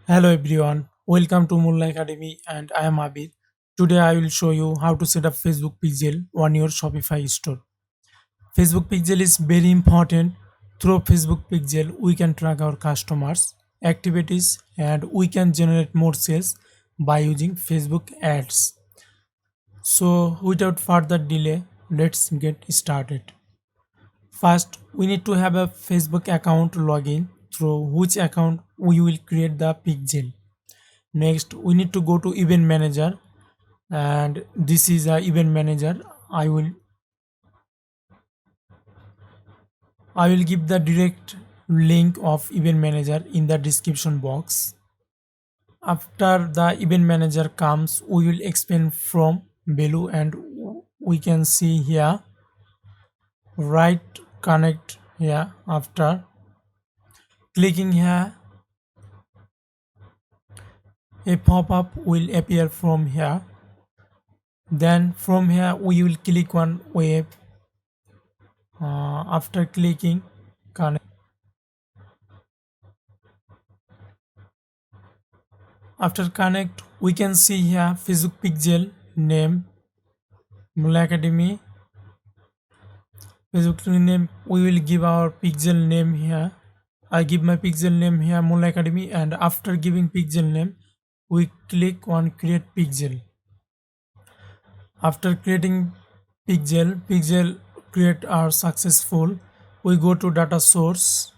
Hello everyone, welcome to Molla Academy and I am Abid. Today I will show you how to set up Facebook pixel on your Shopify store. Facebook pixel is very important. Through Facebook pixel, we can track our customers, activities, and we can generate more sales by using Facebook ads. So without further delay, let's get started. First, we need to have a Facebook account login through which account we will create the pixel. Next, we need to go to event manager, and this is a event manager. I will give the direct link of event manager in the description box. After the event manager comes, we will expand from below, and we can see here right connect here. After clicking here, a pop-up will appear from here. Then from here we will click on web. After clicking connect, after connect we can see here Facebook pixel name Molla Academy. Facebook name, we will give our pixel name here. I give my pixel name here Molla Academy, and after giving pixel name we click on create pixel. After creating pixel create are successful. We go to data source.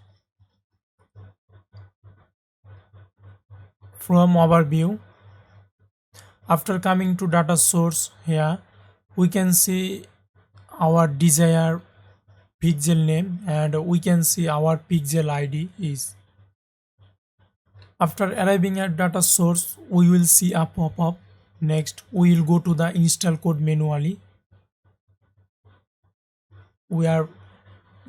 From overview, after coming to data source here, we can see our desired pixel name, and we can see our pixel id is. After arriving at data source, we will see a pop-up. Next, we will go to the install code manually. We are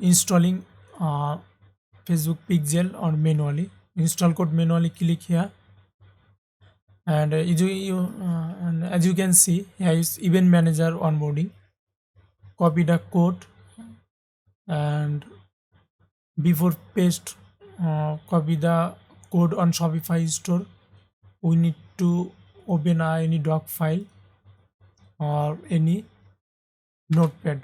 installing Facebook pixel or manually. Install code manually, click here, and as you can see here is event manager onboarding. Copy the code, and before paste copy the code on Shopify store, we need to open any doc file or any notepad.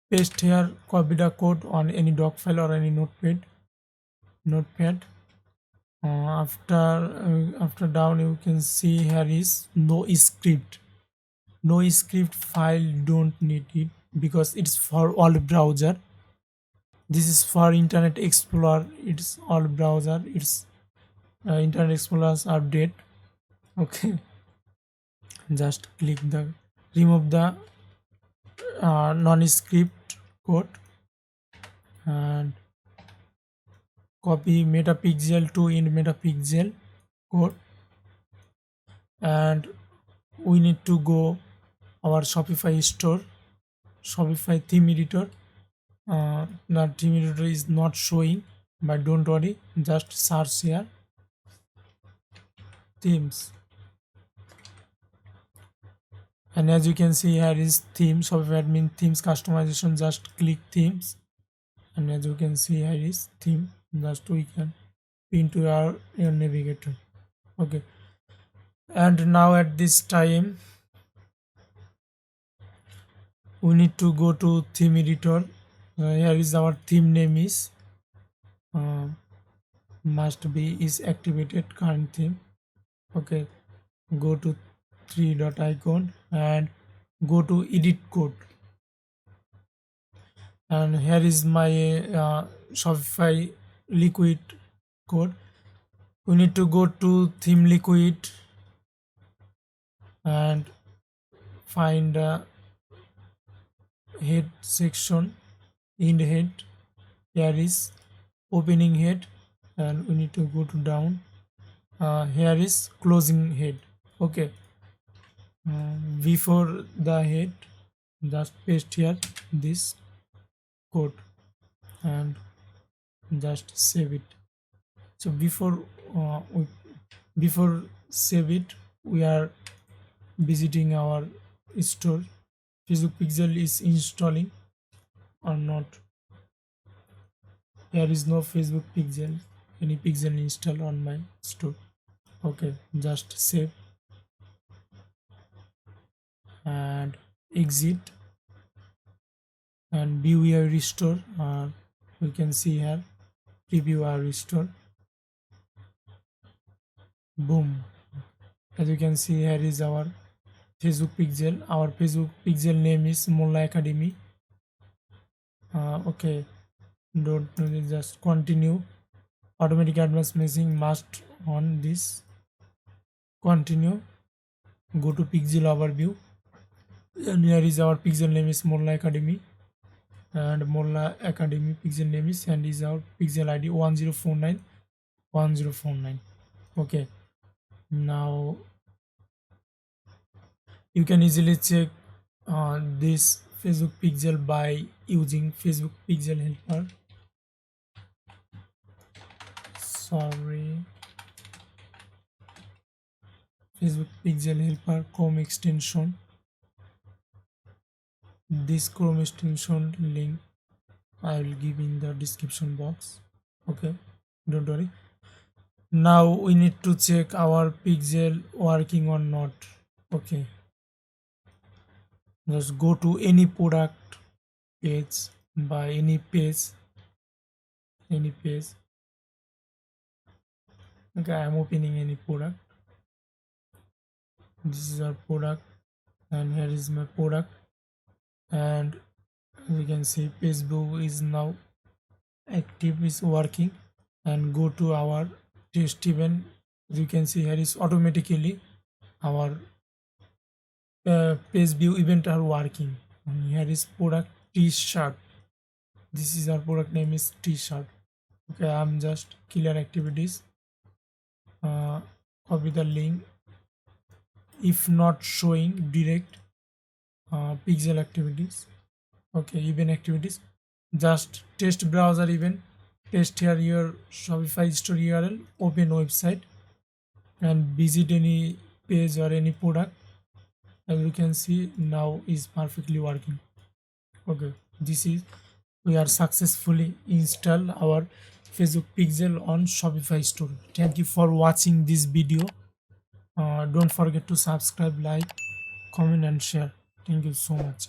Paste here, copy the code on any doc file or any notepad. After down you can see here is no script file, don't need it because it's for all browser. This is for Internet Explorer, it's all browser, it's Internet Explorer's update. Okay, just click the remove the non-script code and copy metapixel to in metapixel code, and we need to go our Shopify store, Shopify theme editor. The theme editor is not showing, but don't worry, just search here themes, and as you can see here is theme. Shopify admin themes customization, just click themes, and as you can see here is theme, just we can pin to your navigator. Okay, and now at this time we need to go to theme editor. Here is our theme name is uh, must be is activated current theme. Okay, go to three dot icon and go to edit code, and here is my Shopify liquid code. We need to go to theme liquid and find head section, in head. Here is opening head, and we need to go to down. Here is closing head. Okay, before the head, just paste here this code and just save it. So before save it, we are visiting our store. Facebook pixel is installing or not. Here is no Facebook pixel. any pixel install on my store. Okay, just save and exit and view your restore. We can see here preview our restore. Boom, as you can see here is our Facebook pixel. Our Facebook pixel name is Molla Academy. Okay, don't just continue. Automatic advanced messaging must on this. Continue. Go to pixel overview, and here is our pixel name is Molla Academy, and Molla Academy pixel name is, and is our pixel ID 1049 1049. Okay, now you can easily check this Facebook pixel by using Facebook pixel helper. Sorry, Facebook pixel helper Chrome extension. This Chrome extension link I will give in the description box. Okay, don't worry. Now we need to check our pixel working or not. Okay, just go to any product page, by any page. Okay, I am opening any product. This is our product, and here is my product, and you can see Facebook is now active, is working. And go to our test event. You can see here is automatically our page view event are working. And here is product t-shirt. This is our product name is t-shirt. Okay, I'm just clear activities, copy the link. If not showing direct pixel activities, okay, event activities, just test browser event, paste here your Shopify store URL, open website, and visit any page or any product. As you can see now is perfectly working. Okay, this is, we are successfully installed our Facebook pixel on Shopify store. Thank you for watching this video. Don't forget to subscribe, like, comment and share. Thank you so much.